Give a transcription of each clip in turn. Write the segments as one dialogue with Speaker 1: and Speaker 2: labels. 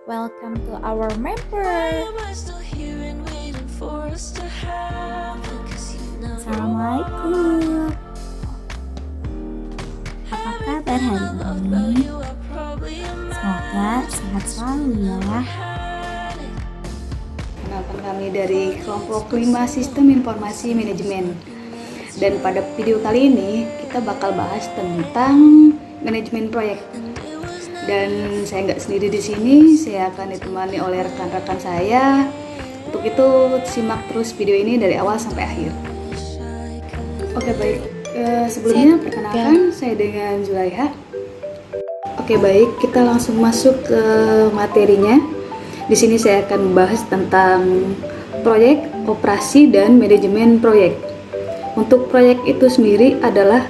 Speaker 1: Welcome to our member. Assalamualaikum. Apa kabar hari ini? Semoga sehat selalu ya.
Speaker 2: Kenalkan kami dari kelompok 5 Sistem Informasi Manajemen. Dan pada video kali ini kita bakal bahas tentang manajemen proyek. Dan saya nggak sendiri di sini, saya akan ditemani oleh rekan-rekan saya. Untuk itu simak terus video ini dari awal sampai akhir. Oke baik, sebelumnya perkenalkan saya dengan Zulaiha. Oke baik, kita langsung masuk ke materinya. Di sini saya akan membahas tentang proyek, operasi, dan manajemen proyek. Untuk proyek itu sendiri adalah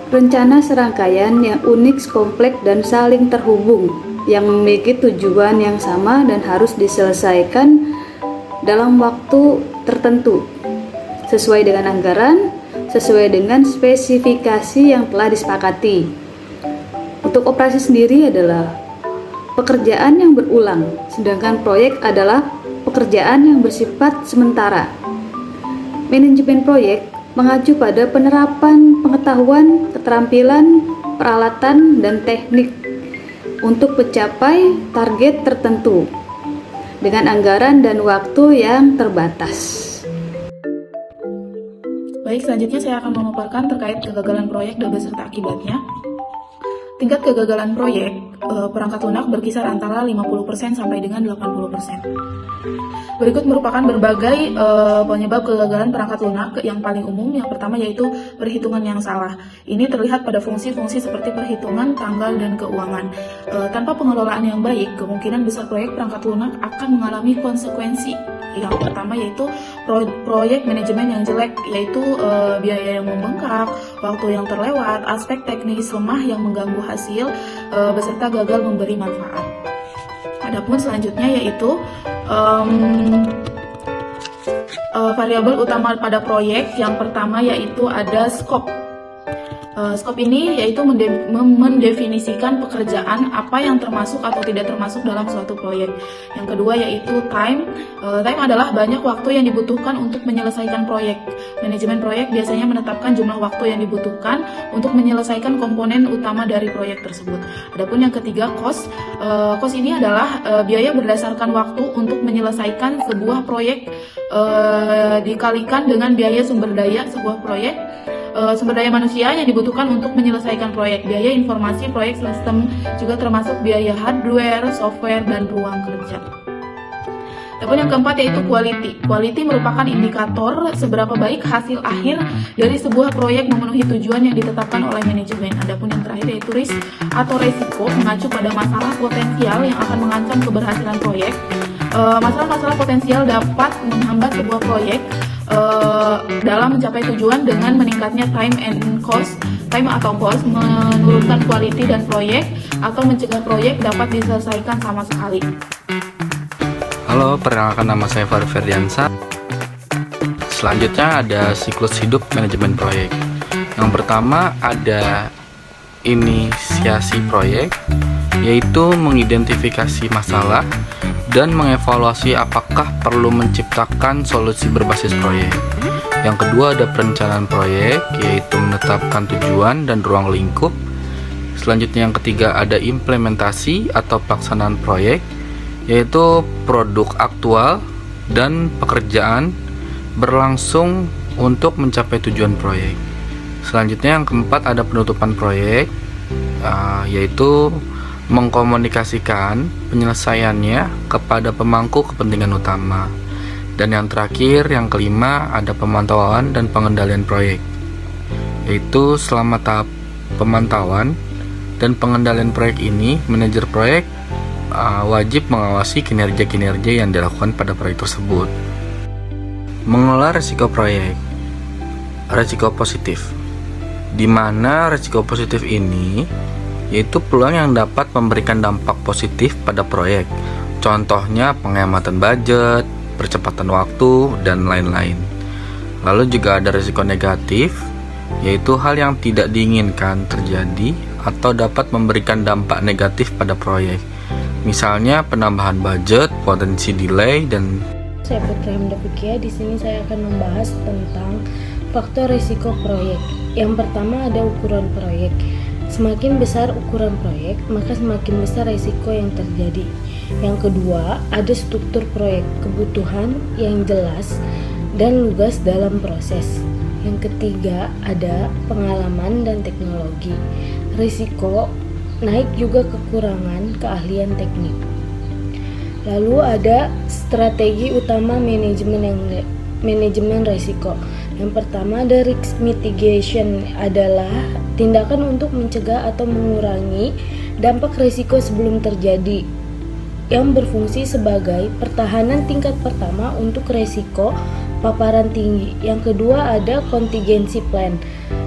Speaker 2: rencana serangkaian yang unik, kompleks, dan saling terhubung, yang memiliki tujuan yang sama dan harus diselesaikan dalam waktu tertentu, sesuai dengan anggaran, sesuai dengan spesifikasi yang telah disepakati. Untuk operasi sendiri adalah pekerjaan yang berulang, sedangkan proyek adalah pekerjaan yang bersifat sementara. Manajemen proyek mengacu pada penerapan pengetahuan, keterampilan, peralatan, dan teknik untuk mencapai target tertentu dengan anggaran dan waktu yang terbatas.
Speaker 3: Baik, selanjutnya saya akan memaparkan terkait kegagalan proyek dan beserta akibatnya. Tingkat kegagalan proyek perangkat lunak berkisar antara 50% sampai dengan 80%. Berikut merupakan berbagai penyebab kegagalan perangkat lunak yang paling umum. Yang pertama yaitu perhitungan yang salah. Ini terlihat pada fungsi-fungsi seperti perhitungan, tanggal, dan keuangan. Tanpa pengelolaan yang baik, kemungkinan besar proyek perangkat lunak akan mengalami konsekuensi. Yang pertama yaitu proyek manajemen yang jelek, yaitu biaya yang membengkak, waktu yang terlewat, aspek teknis lemah yang mengganggu hasil, beserta gagal memberi manfaat. Adapun selanjutnya yaitu variabel utama pada proyek. Yang pertama yaitu ada skop. Skop ini yaitu mendefinisikan pekerjaan apa yang termasuk atau tidak termasuk dalam suatu proyek. Yang kedua yaitu time. Time adalah banyak waktu yang dibutuhkan untuk menyelesaikan proyek. Manajemen proyek biasanya menetapkan jumlah waktu yang dibutuhkan untuk menyelesaikan komponen utama dari proyek tersebut. Adapun yang ketiga cost. Cost ini adalah biaya berdasarkan waktu untuk menyelesaikan sebuah proyek dikalikan dengan biaya sumber daya sebuah proyek. Sumber daya manusia yang dibutuhkan untuk menyelesaikan proyek, biaya informasi proyek sistem, juga termasuk biaya hardware, software, dan ruang kerja. Adapun yang keempat yaitu quality. Quality merupakan indikator seberapa baik hasil akhir dari sebuah proyek memenuhi tujuan yang ditetapkan oleh manajemen. Adapun yang terakhir yaitu risk atau resiko, mengacu pada masalah potensial yang akan mengancam keberhasilan proyek. Masalah-masalah potensial dapat menghambat sebuah proyek dalam mencapai tujuan dengan meningkatnya time atau cost, menurunkan quality dan proyek, atau mencegah proyek dapat diselesaikan sama sekali.
Speaker 4: Halo, perkenalkan nama saya Fahri Ferdiansa. Selanjutnya ada siklus hidup manajemen proyek. Yang pertama ada inisiasi proyek, yaitu mengidentifikasi masalah dan mengevaluasi apakah perlu menciptakan solusi berbasis proyek. Yang kedua ada perencanaan proyek, yaitu menetapkan tujuan dan ruang lingkup. Selanjutnya yang ketiga ada implementasi atau pelaksanaan proyek, yaitu produk aktual dan pekerjaan berlangsung untuk mencapai tujuan proyek. Selanjutnya yang keempat ada penutupan proyek, yaitu mengkomunikasikan penyelesaiannya kepada pemangku kepentingan utama. Dan yang terakhir, yang kelima, ada pemantauan dan pengendalian proyek, yaitu selama tahap pemantauan dan pengendalian proyek ini, manajer proyek wajib mengawasi kinerja-kinerja yang dilakukan pada proyek tersebut. Mengelola risiko proyek. Risiko positif, di mana risiko positif ini yaitu peluang yang dapat memberikan dampak positif pada proyek. Contohnya penghematan budget, percepatan waktu, dan lain-lain. Lalu juga ada risiko negatif, yaitu hal yang tidak diinginkan terjadi atau dapat memberikan dampak negatif pada proyek. Misalnya penambahan budget, potensi delay, dan
Speaker 5: Saya Putri Hamdafikia. Di sini saya akan membahas tentang faktor risiko proyek. Yang pertama ada ukuran proyek. Semakin besar ukuran proyek, maka semakin besar risiko yang terjadi. Yang kedua ada struktur proyek, kebutuhan yang jelas dan lugas dalam proses. Yang ketiga ada pengalaman dan teknologi. Risiko naik juga kekurangan keahlian teknik. Lalu ada strategi utama manajemen risiko. Yang pertama ada risk mitigation, adalah tindakan untuk mencegah atau mengurangi dampak risiko sebelum terjadi, yang berfungsi sebagai pertahanan tingkat pertama untuk risiko paparan tinggi. Yang kedua ada contingency plan,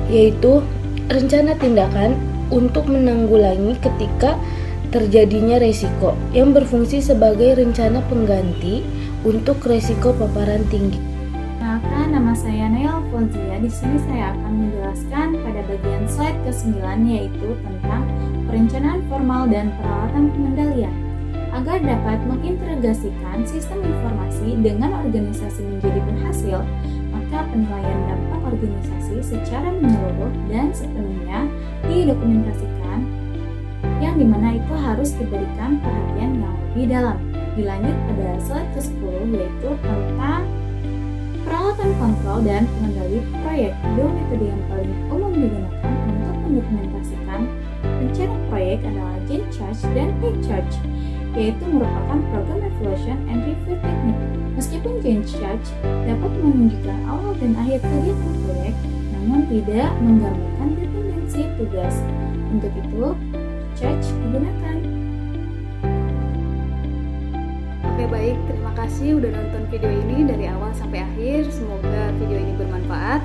Speaker 5: yaitu rencana tindakan untuk menanggulangi ketika terjadinya resiko, yang berfungsi sebagai rencana pengganti untuk resiko paparan tinggi.
Speaker 1: Kenalkan, nama saya Nail Fonzia. Di sini saya akan menjelaskan pada bagian slide ke-9, yaitu tentang perencanaan formal dan peralatan pengendalian. Agar dapat mengintegrasikan sistem informasi dengan organisasi menjadi berhasil, maka penilaian dampak organisasi secara menyeluruh dan sepenuhnya didokumentasikan, yang dimana itu harus diberikan perhatian yang lebih dalam. Dilanjut pada slide ke-10, yaitu tentang peralatan kontrol dan pengendali proyek. Dua metode yang paling umum digunakan untuk mendokumentasikan rencana proyek adalah Gantt chart dan Page chart, yaitu merupakan program evaluation and review teknik. Meskipun Gantt chart dapat menunjukkan awal dan akhir kegiatan proyek, namun tidak menggambarkan dependensi tugas. Untuk itu, chart digunakan.
Speaker 2: Oke baik, terima kasih udah nonton video ini dari awal sampai akhir. Semoga video ini bermanfaat.